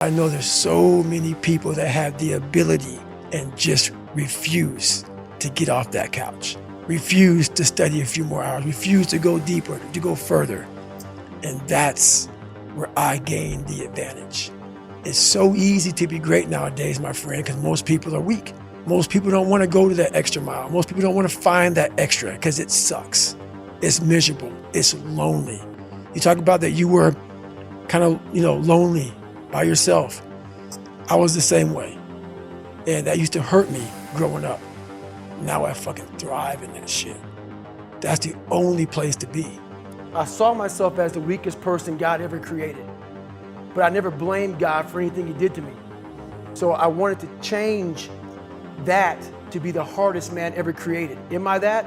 I know there's so many people that have the ability and just refuse to get off that couch, refuse to study a few more hours, refuse to go deeper, to go further. And that's where I gain the advantage. It's so easy to be great nowadays, my friend, because most people are weak. Most people don't want to go to that extra mile. Most people don't want to find that extra because it sucks. It's miserable. It's lonely. You talk about that you were kind of, lonely by yourself. I was the same way. And that used to hurt me growing up. Now I fucking thrive in that shit. That's the only place to be. I saw myself as the weakest person God ever created, but I never blamed God for anything he did to me. So I wanted to change that to be the hardest man ever created. Am I that?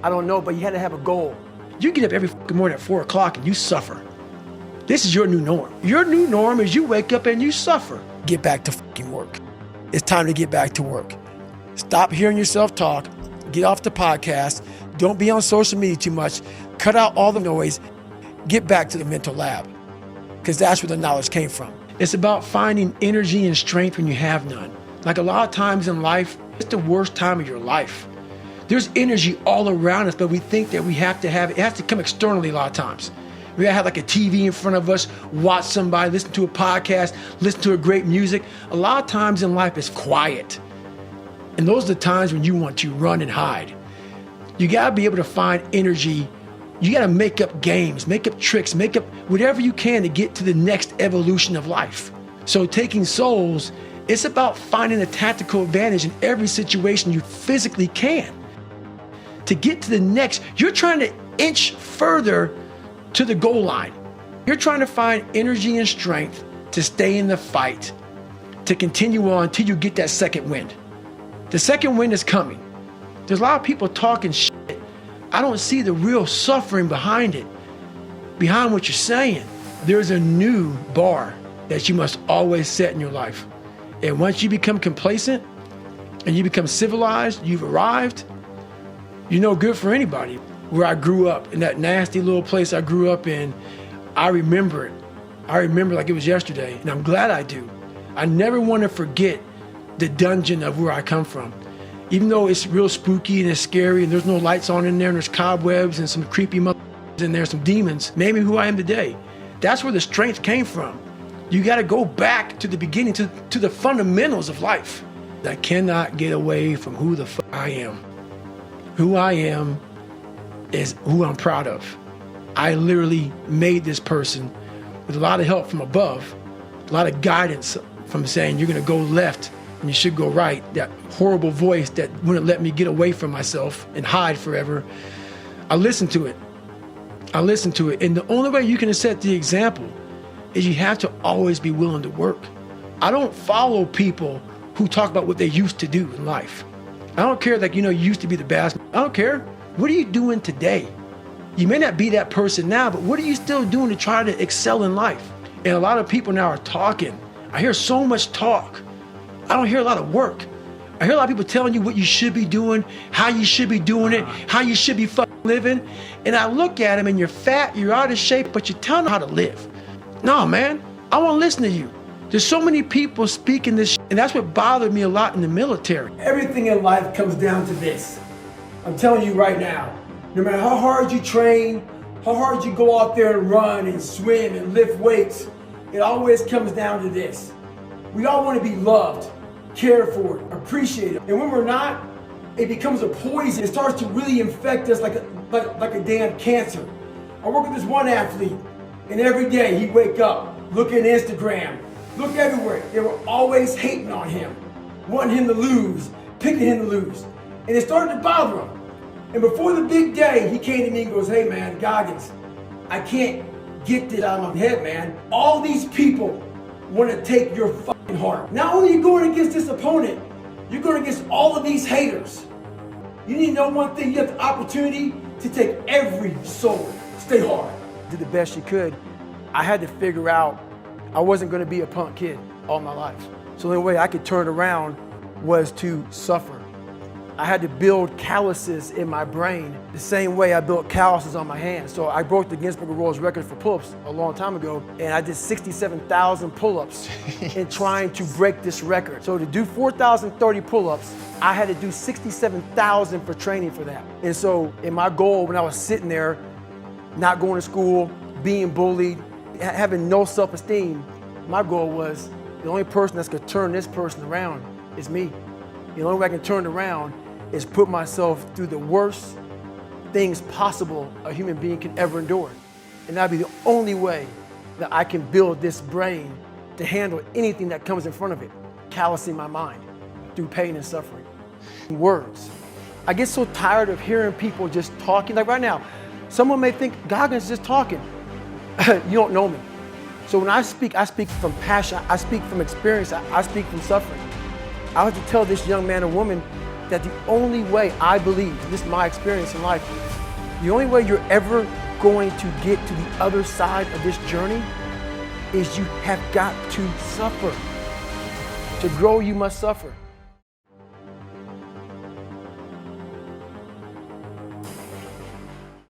I don't know, but you had to have a goal. You get up every fucking morning at 4 o'clock and you suffer. This is your new norm. Your new norm is you wake up and you suffer. Get back to fucking work. It's time to get back to work. Stop hearing yourself talk. Get off the podcast. Don't be on social media too much. Cut out all the noise. Get back to the mental lab, because that's where the knowledge came from. It's about finding energy and strength when you have none. Like a lot of times in life, it's the worst time of your life. There's energy all around us, but we think that we have to have it. It has to come externally a lot of times. We gotta have like a TV in front of us, watch somebody, listen to a podcast, listen to a great music. A lot of times in life it's quiet. And those are the times when you want to run and hide. You gotta be able to find energy. You gotta make up games, make up tricks, make up whatever you can to get to the next evolution of life. So taking souls, it's about finding a tactical advantage in every situation you physically can. To get to the next, you're trying to inch further to the goal line. You're trying to find energy and strength to stay in the fight, to continue on until you get that second wind. The second wind is coming. There's a lot of people talking shit. I don't see the real suffering behind it, behind what you're saying. There's a new bar that you must always set in your life. And once you become complacent and you become civilized, you've arrived, you're no good for anybody. Where I grew up, in that nasty little place I grew up in, I remember it. I remember like it was yesterday, and I'm glad I do. I never want to forget the dungeon of where I come from. Even though it's real spooky and it's scary and there's no lights on in there and there's cobwebs and some creepy motherfuckers in there, some demons, made me who I am today. That's where the strength came from. You got to go back to the beginning, to the fundamentals of life. I cannot get away from who the fuck I am. Who I am is who I'm proud of. I literally made this person with a lot of help from above, a lot of guidance from saying you're gonna go left and you should go right. That horrible voice that wouldn't let me get away from myself and hide forever. I listened to it. And the only way you can set the example is you have to always be willing to work. I don't follow people who talk about what they used to do in life. I don't care that, you used to be the best. I don't care. What are you doing today? You may not be that person now, but what are you still doing to try to excel in life? And a lot of people now are talking. I hear so much talk. I don't hear a lot of work. I hear a lot of people telling you what you should be doing, how you should be doing it, how you should be fucking living. And I look at them and you're fat, you're out of shape, but you're telling them how to live. No, man, I want to listen to you. There's so many people speaking this shit, and that's what bothered me a lot in the military. Everything in life comes down to this. I'm telling you right now, no matter how hard you train, how hard you go out there and run and swim and lift weights, it always comes down to this. We all want to be loved, cared for, appreciated. And when we're not, it becomes a poison. It starts to really infect us like a damn cancer. I work with this one athlete, and every day he'd wake up, look at Instagram, look everywhere. They were always hating on him, wanting him to lose, picking him to lose. And it started to bother him. And before the big day, he came to me and goes, hey man, Goggins, I can't get this out of my head, man. All these people want to take your fucking heart. Not only are you going against this opponent, you're going against all of these haters. You need to know one thing, you have the opportunity to take every soul. Stay hard. Did the best you could. I had to figure out I wasn't going to be a punk kid all my life. So the only way I could turn around was to suffer. I had to build calluses in my brain the same way I built calluses on my hands. So I broke the Guinness Book of World Records for pull-ups a long time ago, and I did 67,000 pull-ups in trying to break this record. So to do 4,030 pull-ups, I had to do 67,000 for training for that. And so in my goal, when I was sitting there, not going to school, being bullied, having no self-esteem, my goal was the only person that's gonna turn this person around is me. The only way I can turn it around is put myself through the worst things possible a human being can ever endure. And that'd be the only way that I can build this brain to handle anything that comes in front of it, callousing my mind through pain and suffering. Words. I get so tired of hearing people just talking. Like right now, someone may think Goggins is just talking. You don't know me. So when I speak from passion, I speak from experience, I speak from suffering. I have to tell this young man or woman that the only way I believe, this is my experience in life, the only way you're ever going to get to the other side of this journey is you have got to suffer. To grow, you must suffer.